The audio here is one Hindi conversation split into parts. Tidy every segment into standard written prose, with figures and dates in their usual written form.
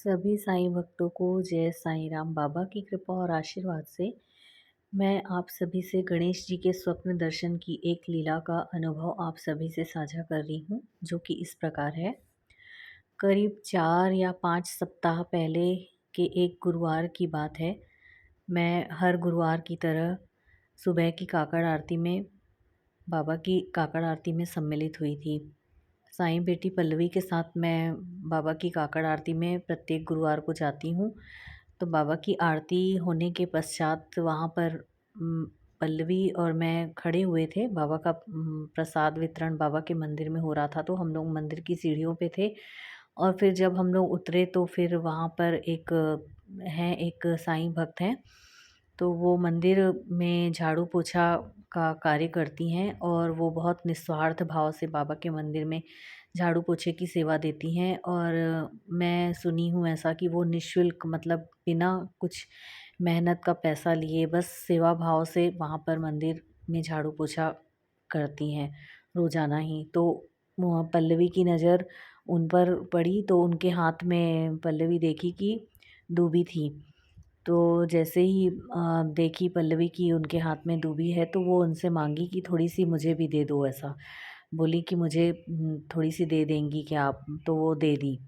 सभी साईं भक्तों को जय साईं राम। बाबा की कृपा और आशीर्वाद से मैं आप सभी से गणेश जी के स्वप्न दर्शन की एक लीला का अनुभव आप सभी से साझा कर रही हूँ, जो कि इस प्रकार है। करीब 4 या 5 सप्ताह पहले के एक गुरुवार की बात है। मैं हर गुरुवार की तरह सुबह की काकड़ आरती में बाबा की काकड़ आरती में सम्मिलित हुई थी। साईं बेटी पल्लवी के साथ मैं बाबा की काकड़ आरती में प्रत्येक गुरुवार को जाती हूँ। तो बाबा की आरती होने के पश्चात वहाँ पर पल्लवी और मैं खड़े हुए थे। बाबा का प्रसाद वितरण बाबा के मंदिर में हो रहा था, तो हम लोग मंदिर की सीढ़ियों पे थे। और फिर जब हम लोग उतरे तो फिर वहाँ पर एक साईं भक्त हैं, तो वो मंदिर में झाड़ू पोछा का कार्य करती हैं और वो बहुत निस्वार्थ भाव से बाबा के मंदिर में झाड़ू पोछे की सेवा देती हैं। और मैं सुनी हूँ ऐसा कि वो निःशुल्क, मतलब बिना कुछ मेहनत का पैसा लिए, बस सेवा भाव से वहाँ पर मंदिर में झाड़ू पोछा करती हैं रोज़ाना ही। तो पल्लवी की नज़र उन पर पड़ी, तो उनके हाथ में पल्लवी देखी कि दूबी थी। तो जैसे ही देखी पल्लवी की उनके हाथ में दूबी है, तो वो उनसे मांगी कि थोड़ी सी मुझे भी दे दो ऐसा। बोली कि मुझे थोड़ी सी दे देंगी क्या आप? तो वो दे दी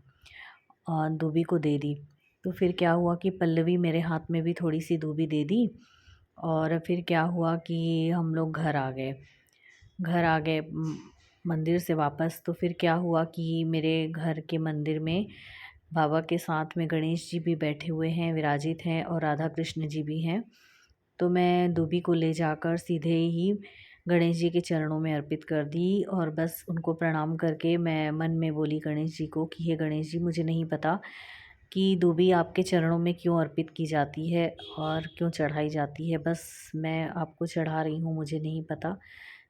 और दूबी को दे दी। तो फिर क्या हुआ कि पल्लवी मेरे हाथ में भी थोड़ी सी दूबी दे दी। और फिर क्या हुआ कि हम लोग घर आ गए मंदिर से वापस। तो फिर क्या हुआ कि मेरे घर के मंदिर में बाबा के साथ में गणेश जी भी बैठे हुए हैं, विराजित हैं, और राधा कृष्ण जी भी हैं। तो मैं दूबी को ले जाकर सीधे ही गणेश जी के चरणों में अर्पित कर दी और बस उनको प्रणाम करके मैं मन में बोली गणेश जी को कि हे गणेश जी, मुझे नहीं पता कि दूबी आपके चरणों में क्यों अर्पित की जाती है और क्यों चढ़ाई जाती है। बस मैं आपको चढ़ा रही हूँ, मुझे नहीं पता।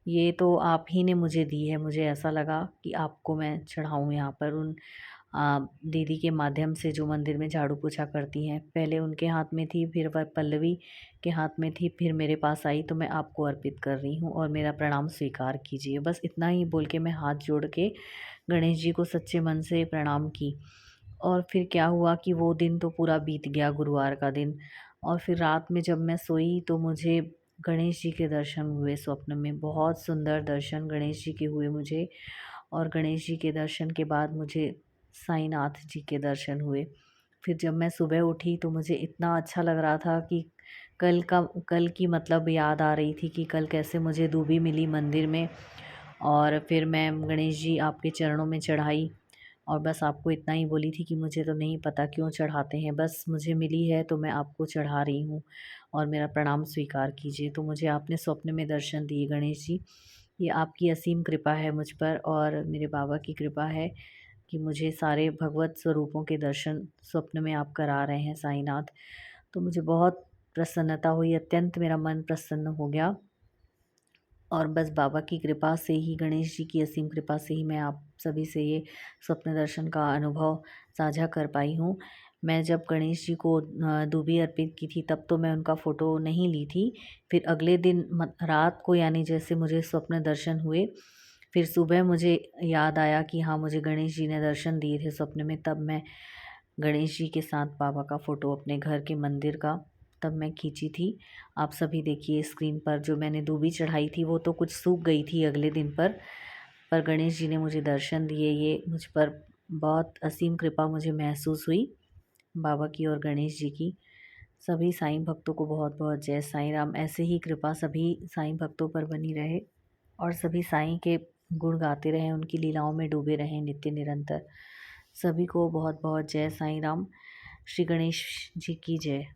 ये तो आप ही ने मुझे दी है, मुझे ऐसा लगा कि आपको मैं चढ़ाऊँ यहाँ पर उन दीदी के माध्यम से जो मंदिर में झाड़ू पोछा करती हैं। पहले उनके हाथ में थी, फिर वह पल्लवी के हाथ में थी, फिर मेरे पास आई, तो मैं आपको अर्पित कर रही हूँ और मेरा प्रणाम स्वीकार कीजिए। बस इतना ही बोल के मैं हाथ जोड़ के गणेश जी को सच्चे मन से प्रणाम की। और फिर क्या हुआ कि वो दिन तो पूरा बीत गया, गुरुवार का दिन। और फिर रात में जब मैं सोई तो मुझे गणेश जी के दर्शन हुए स्वप्न में। बहुत सुंदर दर्शन गणेश जी के हुए मुझे। और गणेश जी के दर्शन के बाद मुझे साईनाथ जी के दर्शन हुए। फिर जब मैं सुबह उठी तो मुझे इतना अच्छा लग रहा था कि कल की मतलब याद आ रही थी कि कल कैसे मुझे दूबी मिली मंदिर में। और फिर मैं गणेश जी आपके चरणों में चढ़ाई और बस आपको इतना ही बोली थी कि मुझे तो नहीं पता क्यों चढ़ाते हैं, बस मुझे मिली है तो मैं आपको चढ़ा रही हूँ और मेरा प्रणाम स्वीकार कीजिए। तो मुझे आपने स्वप्न में दर्शन दिए गणेश जी। ये आपकी असीम कृपा है मुझ पर और मेरे बाबा की कृपा है कि मुझे सारे भगवत स्वरूपों के दर्शन स्वप्न में आप करा रहे हैं साईनाथ। तो मुझे बहुत प्रसन्नता हुई, अत्यंत मेरा मन प्रसन्न हो गया। और बस बाबा की कृपा से ही, गणेश जी की असीम कृपा से ही मैं आप सभी से ये स्वप्न दर्शन का अनुभव साझा कर पाई हूँ। मैं जब गणेश जी को दूबी अर्पित की थी तब तो मैं उनका फ़ोटो नहीं ली थी। फिर अगले दिन रात को, यानी जैसे मुझे स्वप्न दर्शन हुए, फिर सुबह मुझे याद आया कि हाँ, मुझे गणेश जी ने दर्शन दिए थे स्वप्न में। तब मैं गणेश जी के साथ बाबा का फ़ोटो अपने घर के मंदिर का तब मैं खींची थी। आप सभी देखिए स्क्रीन पर, जो मैंने दूबी चढ़ाई थी वो तो कुछ सूख गई थी अगले दिन पर गणेश जी ने मुझे दर्शन दिए। ये मुझ पर बहुत असीम कृपा मुझे महसूस हुई बाबा की और गणेश जी की। सभी साईं भक्तों को बहुत बहुत जय साईं राम। ऐसे ही कृपा सभी साईं भक्तों पर बनी रहे और सभी साईं के गुण गाते रहें, उनकी लीलाओं में डूबे रहें नित्य निरंतर। सभी को बहुत बहुत जय साईं राम। श्री गणेश जी की जय।